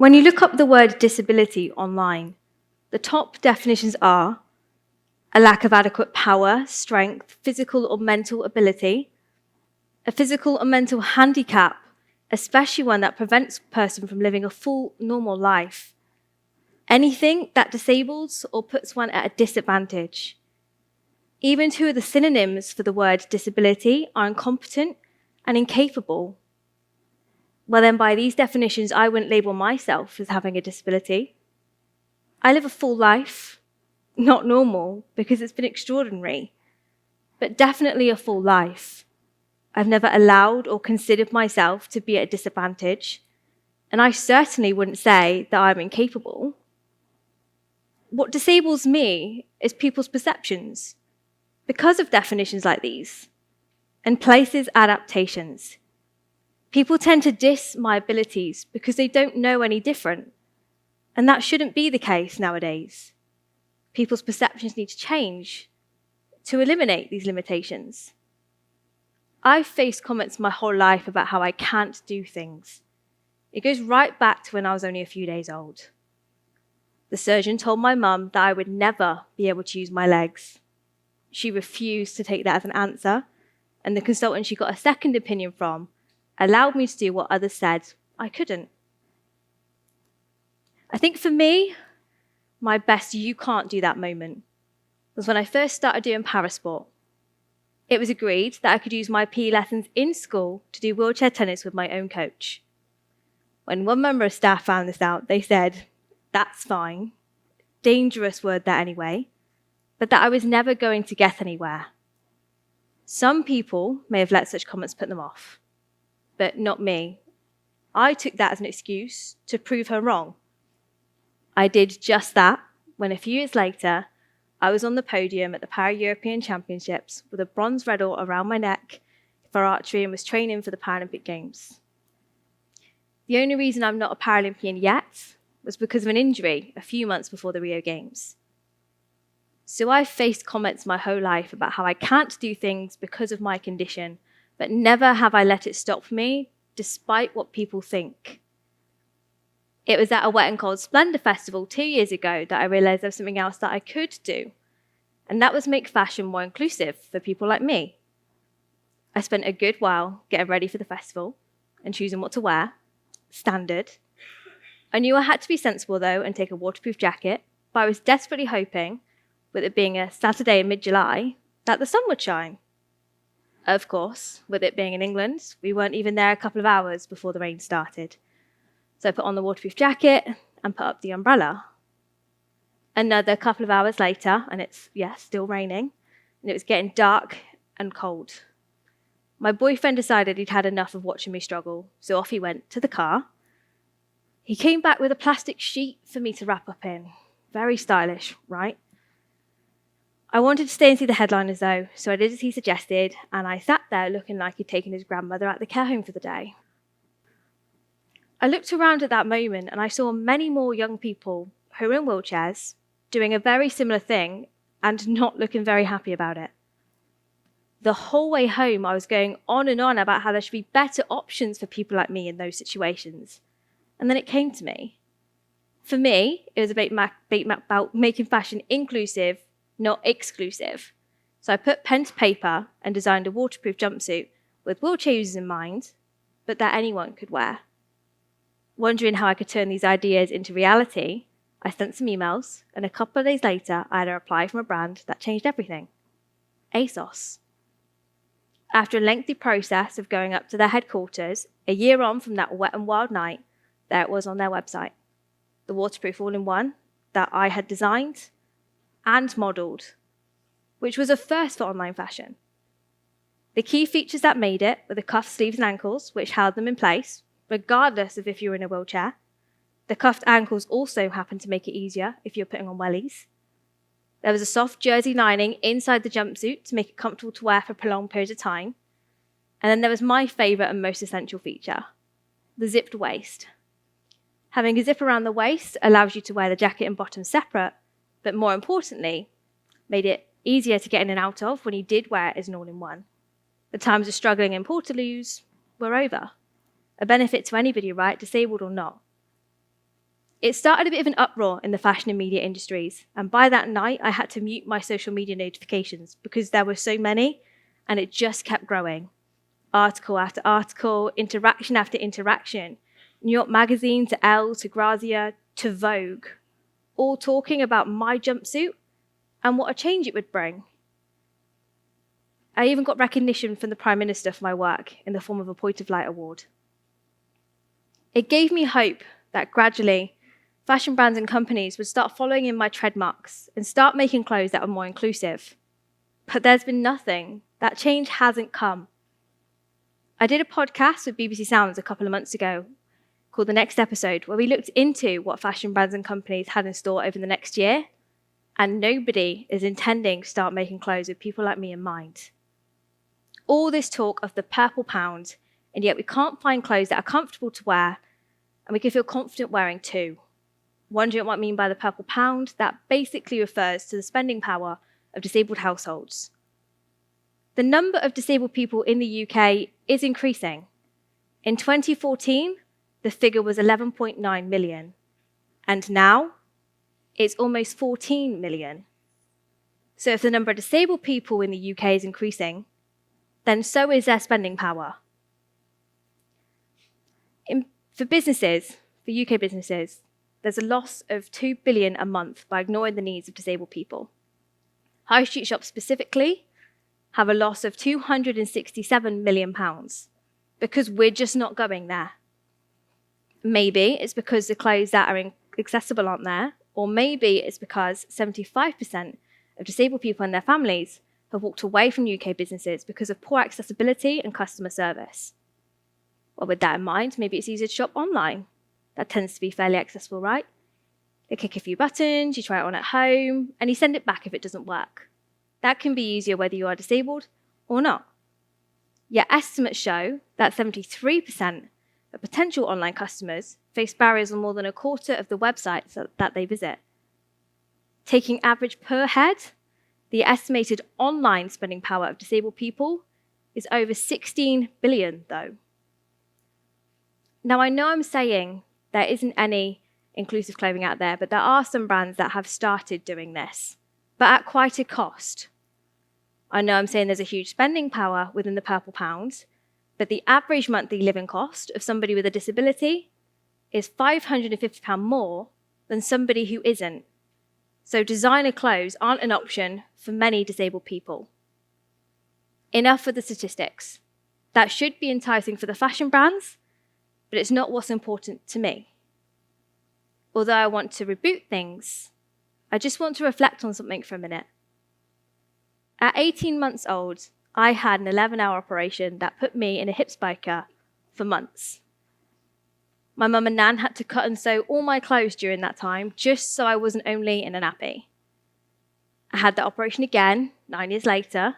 When you look up the word disability online, the top definitions are a lack of adequate power, strength, physical or mental ability, a physical or mental handicap, especially one that prevents a person from living a full, normal life, anything that disables or puts one at a disadvantage. Even two of the synonyms for the word disability are incompetent and incapable. Well, then by these definitions, I wouldn't label myself as having a disability. I live a full life, not normal, because it's been extraordinary, but definitely a full life. I've never allowed or considered myself to be at a disadvantage, and I certainly wouldn't say that I'm incapable. What disables me is people's perceptions because of definitions like these and places adaptations. People tend to diss my abilities because they don't know any different, and that shouldn't be the case nowadays. People's perceptions need to change to eliminate these limitations. I've faced comments my whole life about how I can't do things. It goes right back to when I was only a few days old. The surgeon told my mum that I would never be able to use my legs. She refused to take that as an answer, and the consultant she got a second opinion from allowed me to do what others said I couldn't. I think for me, my best you can't do that moment was when I first started doing parasport. It was agreed that I could use my PE lessons in school to do wheelchair tennis with my own coach. When one member of staff found this out, they said, "That's fine," dangerous word that anyway, but that I was never going to get anywhere. Some people may have let such comments put them off, but not me. I took that as an excuse to prove her wrong. I did just that when a few years later, I was on the podium at the Para-European Championships with a bronze medal around my neck for archery and was training for the Paralympic Games. The only reason I'm not a Paralympian yet was because of an injury a few months before the Rio Games. So I've faced comments my whole life about how I can't do things because of my condition, but never have I let it stop me, despite what people think. It was at a Wet and Cold Splendour Festival 2 years ago that I realised there was something else that I could do, and that was make fashion more inclusive for people like me. I spent a good while getting ready for the festival and choosing what to wear, standard. I knew I had to be sensible though and take a waterproof jacket, but I was desperately hoping, with it being a Saturday in mid-July, that the sun would shine. Of course, with it being in England, we weren't even there a couple of hours before the rain started. So I put on the waterproof jacket and put up the umbrella. Another couple of hours later, and it's, still raining, and it was getting dark and cold. My boyfriend decided he'd had enough of watching me struggle, so off he went to the car. He came back with a plastic sheet for me to wrap up in. Very stylish, right? I wanted to stay and see the headliners though, so I did as he suggested, and I sat there looking like he'd taken his grandmother out the care home for the day. I looked around at that moment and I saw many more young people who were in wheelchairs doing a very similar thing and not looking very happy about it. The whole way home, I was going on and on about how there should be better options for people like me in those situations. And then it came to me. For me, it was about making fashion inclusive, not exclusive. So I put pen to paper and designed a waterproof jumpsuit with wheelchair users in mind, but that anyone could wear. Wondering how I could turn these ideas into reality, I sent some emails, and a couple of days later, I had a reply from a brand that changed everything. ASOS. After a lengthy process of going up to their headquarters, a year on from that wet and wild night, there it was on their website. The waterproof all-in-one that I had designed and modelled, which was a first for online fashion. The key features that made it were the cuffed sleeves and ankles, which held them in place, regardless of if you were in a wheelchair. The cuffed ankles also happened to make it easier if you're putting on wellies. There was a soft jersey lining inside the jumpsuit to make it comfortable to wear for prolonged periods of time. And then there was my favourite and most essential feature, the zipped waist. Having a zip around the waist allows you to wear the jacket and bottom separate, but more importantly, made it easier to get in and out of when you did wear it as an all-in-one. The times of struggling in portaloos were over. A benefit to anybody, right, disabled or not. It started a bit of an uproar in the fashion and media industries, and by that night, I had to mute my social media notifications because there were so many, and it just kept growing. Article after article, interaction after interaction, New York Magazine to Elle to Grazia to Vogue, all talking about my jumpsuit and what a change it would bring. I even got recognition from the Prime Minister for my work in the form of a Point of Light award. It gave me hope that gradually, fashion brands and companies would start following in my tread marks and start making clothes that are more inclusive. But there's been nothing. That change hasn't come. I did a podcast with BBC Sounds a couple of months ago called The Next Episode, where we looked into what fashion brands and companies had in store over the next year, and nobody is intending to start making clothes with people like me in mind. All this talk of the purple pound, and yet we can't find clothes that are comfortable to wear, and we can feel confident wearing too. Wondering what I mean by the purple pound? That basically refers to the spending power of disabled households. The number of disabled people in the UK is increasing. In 2014, the figure was 11.9 million, and now it's almost 14 million. So if the number of disabled people in the UK is increasing, then so is their spending power. For businesses, for UK businesses, there's a loss of £2 billion a month by ignoring the needs of disabled people. High street shops specifically have a loss of £267 million because we're just not going there. Maybe it's because the clothes that are accessible aren't there, or maybe it's because 75% of disabled people and their families have walked away from UK businesses because of poor accessibility and customer service. Well, with that in mind, maybe it's easier to shop online. That tends to be fairly accessible, right? You click a few buttons, you try it on at home, and you send it back if it doesn't work. That can be easier whether you are disabled or not. Yet estimates show that 73% of potential online customers face barriers on more than a quarter of the websites that they visit. Taking average per head, the estimated online spending power of disabled people is over 16 billion, though. Now, I know I'm saying there isn't any inclusive clothing out there, but there are some brands that have started doing this, but at quite a cost. I know I'm saying there's a huge spending power within the purple pound, but the average monthly living cost of somebody with a disability is £550 more than somebody who isn't. So designer clothes aren't an option for many disabled people. Enough with the statistics. That should be enticing for the fashion brands, but it's not what's important to me. Although I want to reboot things, I just want to reflect on something for a minute. At 18 months old, I had an 11-hour operation that put me in a hip spiker for months. My mum and nan had to cut and sew all my clothes during that time just so I wasn't only in a nappy. I had that operation again 9 years later,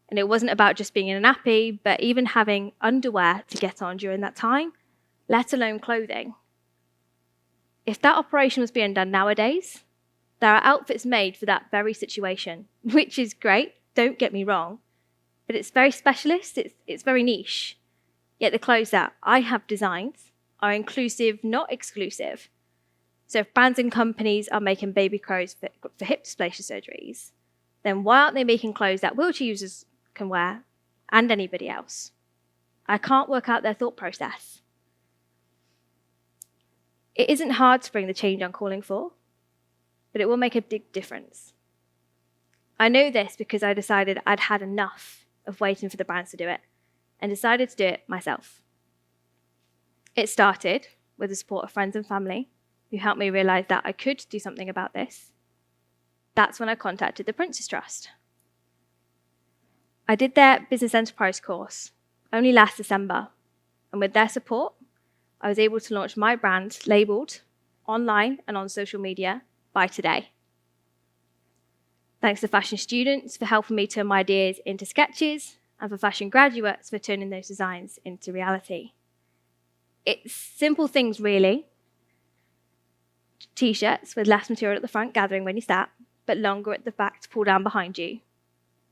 and it wasn't about just being in a nappy, but even having underwear to get on during that time, let alone clothing. If that operation was being done nowadays, there are outfits made for that very situation, which is great, don't get me wrong, but it's very specialist, it's very niche. Yet the clothes that I have designed are inclusive, not exclusive. So if brands and companies are making baby clothes for hip dysplasia surgeries, then why aren't they making clothes that wheelchair users can wear and anybody else? I can't work out their thought process. It isn't hard to bring the change I'm calling for, but it will make a big difference. I know this because I decided I'd had enough of waiting for the brands to do it and decided to do it myself. It started with the support of friends and family who helped me realize that I could do something about this. That's when I contacted the Prince's Trust. I did their business enterprise course only last December, and with their support, I was able to launch my brand, Labled, online and on social media by today. Thanks to fashion students for helping me turn my ideas into sketches, and for fashion graduates for turning those designs into reality. It's simple things, really. T-shirts with less material at the front gathering when you sat, but longer at the back to pull down behind you.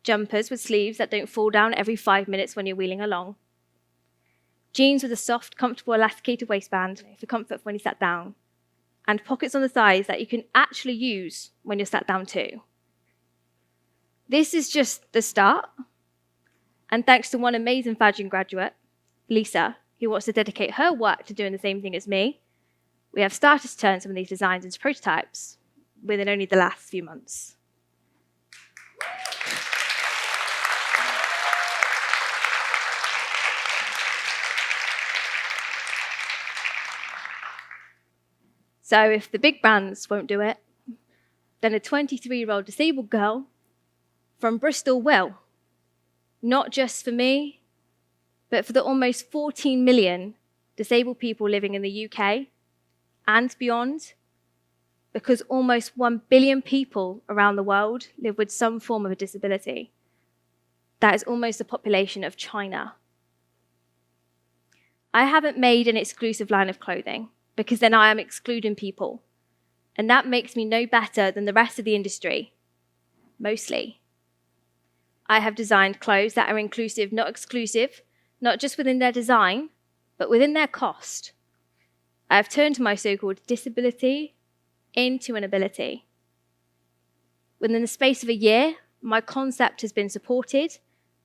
Jumpers with sleeves that don't fall down every 5 minutes when you're wheeling along. Jeans with a soft, comfortable, elasticated waistband for comfort when you sat down. and pockets on the sides that you can actually use when you're sat down too. This is just the start. And thanks to one amazing fashion graduate, Lisa, who wants to dedicate her work to doing the same thing as me, we have started to turn some of these designs into prototypes within only the last few months. So if the big brands won't do it, then a 23-year-old disabled girl from Bristol will. Not just for me, but for the almost 14 million disabled people living in the UK and beyond, because almost 1 billion people around the world live with some form of a disability. That is almost the population of China. I haven't made an exclusive line of clothing, because then I am excluding people. And that makes me no better than the rest of the industry, mostly. I have designed clothes that are inclusive, not exclusive, not just within their design, but within their cost. I have turned my so-called disability into an ability. Within the space of a year, my concept has been supported,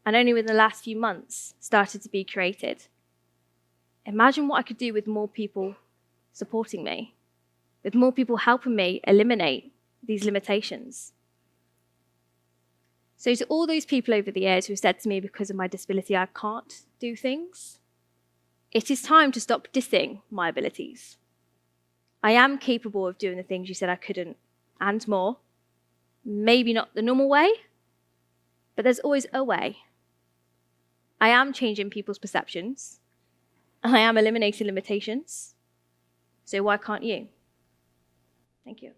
and only within the last few months started to be created. Imagine what I could do with more people supporting me, with more people helping me eliminate these limitations. So to all those people over the years who said to me, because of my disability, I can't do things, it is time to stop dissing my abilities. I am capable of doing the things you said I couldn't, and more. Maybe not the normal way, but there's always a way. I am changing people's perceptions, and I am eliminating limitations. So why can't you? Thank you.